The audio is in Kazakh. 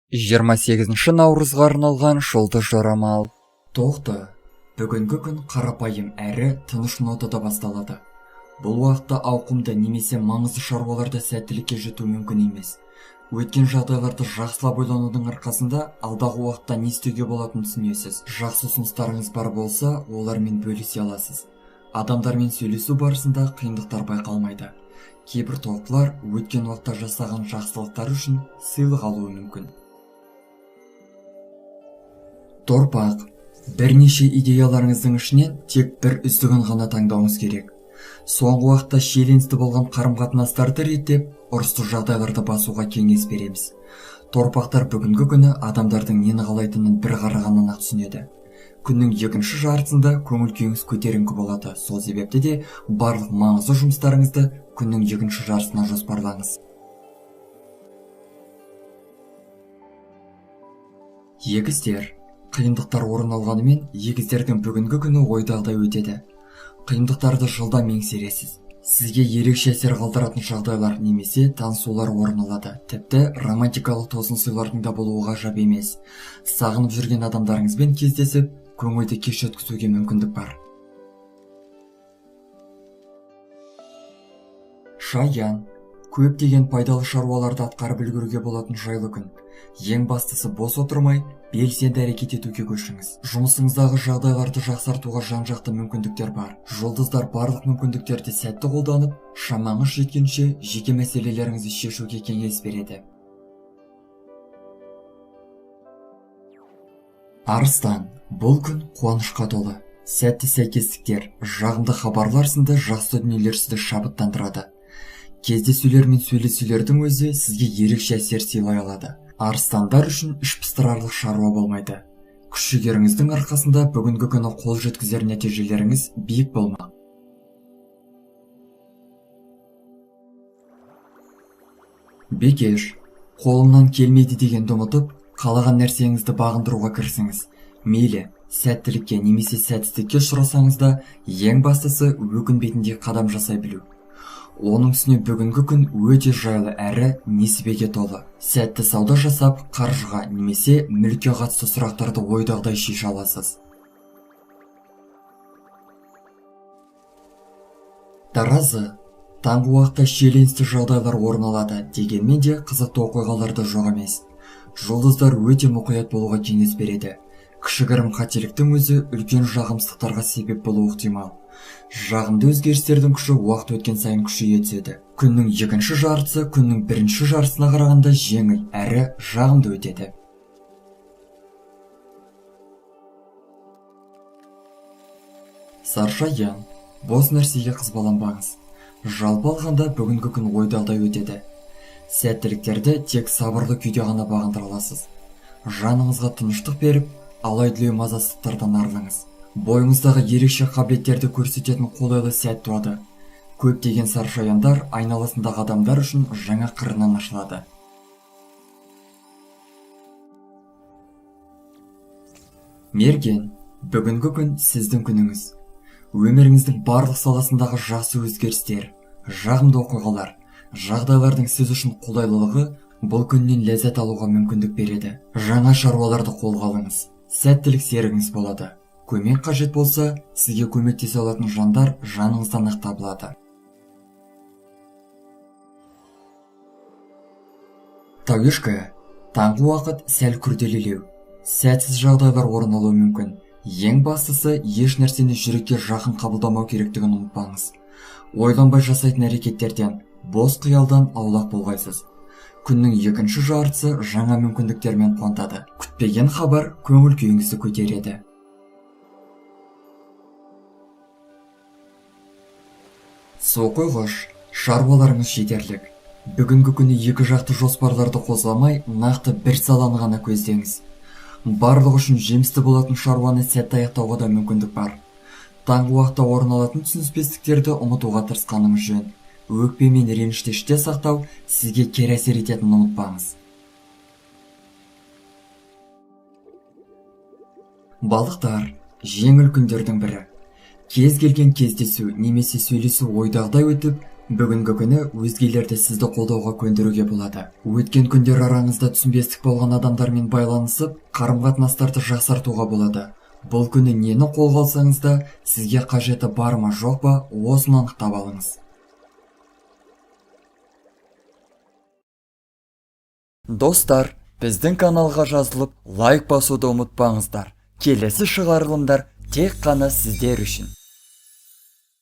28 наурызға арналған жұлдыз жорамал. Тоқты, бүгінгі күн қарапайым әрі тыныш нотада басталады. Бұл уақытта ауқымды немесе маңызды шаруаларда сәттілікке жету мүмкін емес. Өткен жағдайларды жақсылап ойланудың арқасында алдағы уақытта не істеуге болатынын түсінесіз. Жақсы ұсыныстарыңыз бар болса, олармен бөлісе аласыз. Адамдармен сөйлесу барысында қиындықтар байқалмайды. Кейбір тоқтылар өткен уақытта жасаған жақсылықтар үшін сыйлық алуы мүмкін. Торпақ, бірнеше идеяларыңыздың ішінен тек бір үздігін ғана таңдауыңыз керек. Соңғы уақытта шиеленісті болған қарым-қатынастарды реттеп, ұрысты жағдайларды басуға кеңес береміз. Торпақтар бүгінгі күні адамдардың нені қалайтынын бір қарағаннан ақ түсінеді. Күннің екінші жартысында көңіл күйіңіз көтеріңкі болады. Сол себепті де барлық маңызды жұмыстарыңызды күннің екінші жартысына жоспарлаңыз. Егіздер, қиындықтар орын алғанымен, егіздердің бүгінгі күні ойдағыдай өтеді. Қиындықтарды жылдам еңсересіз. Сізге ерекше әсер қалдыратын жағдайлар немесе танысулар орын алады. Тіпті романтикалық тосын сыйлардың да болуы ғажап емес. Сағынып жүрген адамдарыңызбен кездесіп, көңілді кеш өткізуге мүмкіндік бар. Шаян, көптеген пайдалы шаруаларды атқарып үлгеруге болатын жайлы күн. Ең бастысы бос отырмай, белсенді әрекет етуге көшіңіз. Жұмысыңыздағы жағдайларды жақсартуға жан-жақты мүмкіндіктер бар. Жұлдыздар барлық мүмкіндіктерді сәтті қолданып, шамаңыз жеткенше жеке мәселелеріңізді шешуге кеңес береді. Арыстан, бұл күн қуанышқа толы. Сәтті сәйкестіктер, жағымды хабарлар сынды жақсы дүниелер сізді шабыттандырады. Кездесулер мен сөйлесулердің өзі сізге ерекше әсер сыйлай алады. Арыстандар үшін іш пыстырарлық шаруа болмайды. Күш-жігеріңіздің арқасында бүгінгі күні қол жеткізер нәтижелеріңіз биік болмақ. Бекеш, қолымнан келмейді дегенді ұмытып, қалаған нәрсеңізді бағындыруға кірісіңіз. Мейлі, сәттілікке немесе сәтсіздікке ұшырасаңыз да, ең бастысы өкінбейтіндей қадам жасай білу. Оның үстіне бүгінгі күн өте жайлы әрі несібеге толы. Сәтті сауда жасап, қаржыға немесе мүлікке қатысты сұрақтарды ойдағыдай шеше аласыз. Таразы, таңғы уақытта шиеленісті жағдайлар орын алады, дегенмен де қызықты оқиғаларды жоқ емес. Жұлдыздар өте мұқият болуға кеңес береді. Кішігірім қателіктің өзі үлкен жағымсыздықтарға себеп болуы ықтимал. Жағымды өзгерістердің күші уақыт өткен сайын күшейе түседі. Күннің екінші жартысы күннің бірінші жартысына қарағанда жеңіл әрі жағымды өтеді. Саршаян, бос нәрсеге қызбаланбаңыз. Жалпы алғанда бүгінгі күн ойдағыдай өтеді. Сәттіліктерді тек сабырлы күйде ғана бағындыра аласыз. Жаныңызға тыныштық беріп, алай-дүлей мазасыздықтардан арылыңыз. Бойыңыздағы ерекше қабілеттерді көрсететін қолайлы сәт туады. Көптеген саршаяндар айналасындағы адамдар үшін жаңа қырынан ашылады. Мерген, бүгінгі күн сіздің күніңіз. Өміріңіздің барлық саласындағы жақсы өзгерістер, жағымды оқиғалар, жағдайлардың сіз үшін қолайлылығы бұл күннен ләззат алуға мүмкіндік береді. Жаңа шаруаларды қолға алыңыз. Сәттілік серігіңіз болады. Көмек қажет болса, сізге көмектесе алатын жандар жаныңыздан ақ табылады. Тауешка, таңғы уақыт сәл күрделілеу. Сәтсіз жағдайлар орын алуы мүмкін. Ең бастысы, еш нәрсені жүрекке жақын қабылдамау керектігін ұмытпаңыз. Ойланбай жасайтын әрекеттерден, бос қиялдан аулақ болғайсыз. Күннің екінші жартысы жаңа мүмкіндіктермен қуантады. Күтпеген хабар көңіл күйіңізді көтереді. Соқойғыш, шаруаларыңыз жетерлік. Бүгінгі күні екі жақты жоспарларды қозғамай, нақты бір саланы ғана көздеңіз. Барлық үшін жемісті болатын шаруаны сәтті аяқтауға да мүмкіндік бар. Таңғы уақытта орын алатын түсініспестіктерді ұмытуға тырысқаныңыз жөн. Өкпе мен ренішті іште сақтау сізге кері әсер ететінін ұмытпаңыз. Балықтар, жеңіл күндердің бірі. Кез келген кездесу немесе сөйлесу ойдағыдай өтіп, Бүгінгі күні өзгелерді сізді қолдауға көндіруге болады. Өткен күндер араңызда түсінбестік болған адамдармен байланысып, қарым-қатынастарды жақсартуға болады. Бұл күні нені қолға алсаңыз да, сізге қажеті бар ма жоқ па, осыны анықтап алыңыз. Достар, біздің каналға жазылып, лайк басуды ұмытпаңыздар. Келесі шығарылымдар тек қана сіздер үшін.